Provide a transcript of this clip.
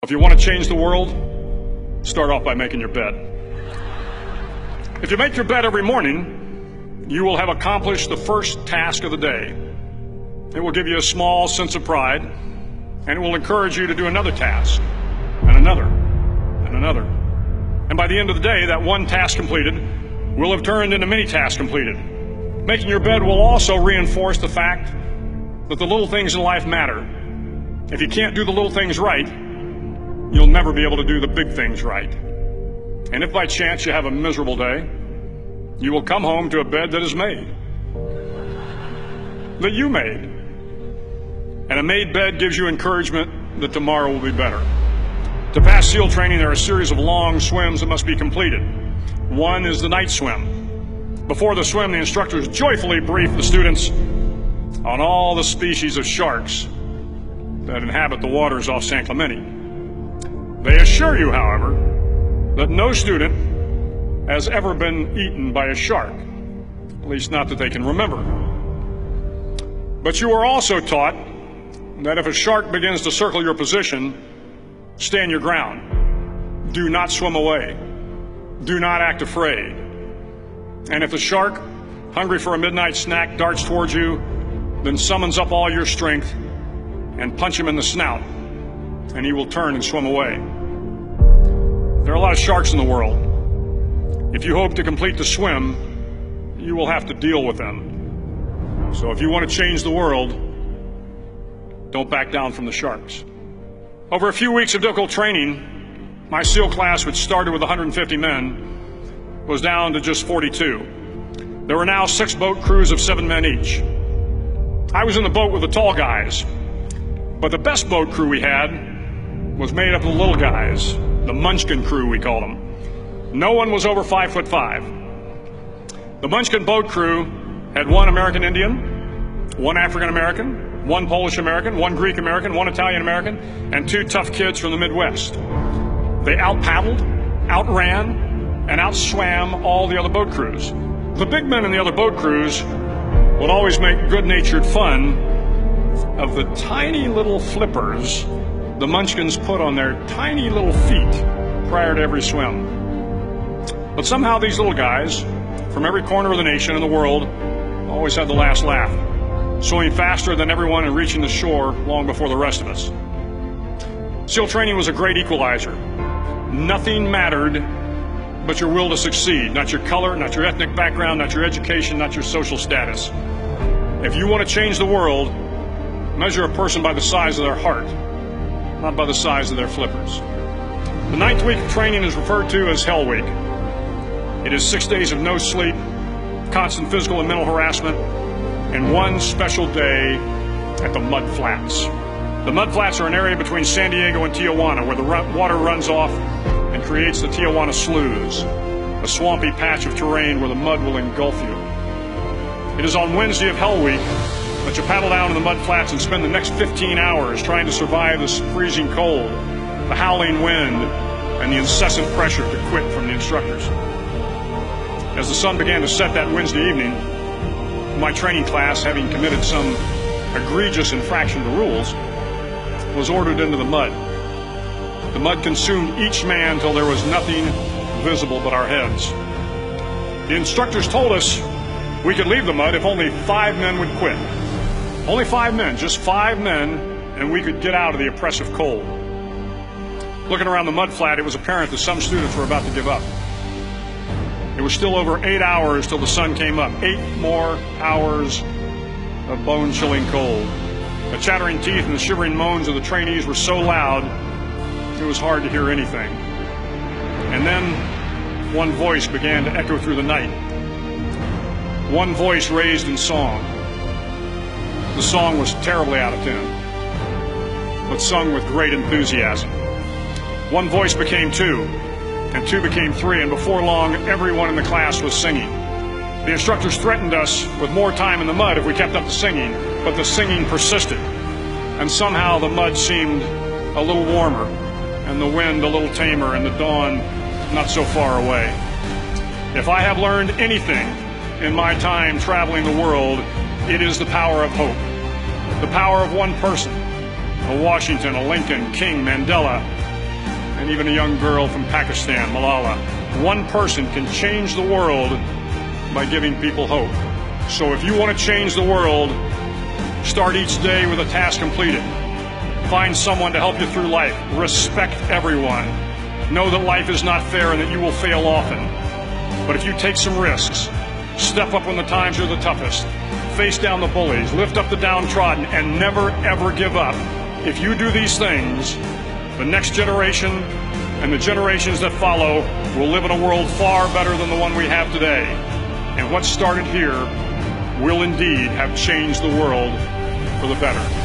If you want to change the world, start off by making your bed. If you make your bed every morning, you will have accomplished the first task of the day. It will give you a small sense of pride, and it will encourage you to do another task, and another, and another. And by the end of the day, that one task completed will have turned into many tasks completed. Making your bed will also reinforce the fact that the little things in life matter. If you can't do the little things right, you'll never be able to do the big things right. And if by chance you have a miserable day, you will come home to a bed that is made, that you made. And a made bed gives you encouragement that tomorrow will be better. To pass SEAL training, there are a series of long swims that must be completed. One is the night swim. Before the swim, the instructors joyfully brief the students on all the species of sharks that inhabit the waters off San Clemente. They assure you, however, that no student has ever been eaten by a shark, at least not that they can remember. But you are also taught that if a shark begins to circle your position, stand your ground. Do not swim away. Do not act afraid. And if the shark, hungry for a midnight snack, darts towards you, then summons up all your strength and punch him in the snout, and he will turn and swim away. There are a lot of sharks in the world. If you hope to complete the swim, you will have to deal with them. So if you want to change the world, don't back down from the sharks. Over a few weeks of difficult training, my SEAL class, which started with 150 men, was down to just 42. There were now 6 boat crews of 7 men each. I was in the boat with the tall guys, but the best boat crew we had was made up of the little guys, the Munchkin crew, we called them. No one was over 5'5". The Munchkin boat crew had 1 American Indian, 1 African American, 1 Polish American, 1 Greek American, 1 Italian American, and 2 tough kids from the Midwest. They out-paddled, outran, and outswam all the other boat crews. The big men in the other boat crews would always make good-natured fun of the tiny little flippers the Munchkins put on their tiny little feet prior to every swim. But somehow these little guys from every corner of the nation and the world always had the last laugh, swimming faster than everyone and reaching the shore long before the rest of us. SEAL training was a great equalizer. Nothing mattered but your will to succeed, not your color, not your ethnic background, not your education, not your social status. If you want to change the world, measure a person by the size of their heart, not by the size of their flippers. The 9th week of training is referred to as Hell Week. It is 6 days of no sleep, constant physical and mental harassment, and 1 special day at the Mud Flats. The Mud Flats are an area between San Diego and Tijuana where the water runs off and creates the Tijuana Sloughs, a swampy patch of terrain where the mud will engulf you. It is on Wednesday of Hell Week that you paddle down to the Mud Flats and spend the next 15 hours trying to survive this freezing cold, the howling wind, and the incessant pressure to quit from the instructors. As the sun began to set that Wednesday evening, my training class, having committed some egregious infraction to rules, was ordered into the mud. The mud consumed each man till there was nothing visible but our heads. The instructors told us we could leave the mud if only 5 men would quit. Only 5 men, just 5 men, and we could get out of the oppressive cold. Looking around the mud flat, it was apparent that some students were about to give up. It was still over 8 hours till the sun came up. 8 more hours of bone-chilling cold. The chattering teeth and the shivering moans of the trainees were so loud, it was hard to hear anything. And then one voice began to echo through the night. One voice raised in song. The song was terribly out of tune, but sung with great enthusiasm. One voice became 2, and 2 became 3, and before long, everyone in the class was singing. The instructors threatened us with more time in the mud if we kept up the singing, but the singing persisted, and somehow the mud seemed a little warmer, and the wind a little tamer, and the dawn not so far away. If I have learned anything in my time traveling the world, it is the power of hope. The power of one person, a Washington, a Lincoln, King, Mandela, and even a young girl from Pakistan, Malala. One person can change the world by giving people hope. So if you want to change the world, start each day with a task completed. Find someone to help you through life. Respect everyone. Know that life is not fair and that you will fail often. But if you take some risks, step up when the times are the toughest, face down the bullies, lift up the downtrodden, and never, ever give up. If you do these things, the next generation and the generations that follow will live in a world far better than the one we have today. And what started here will indeed have changed the world for the better.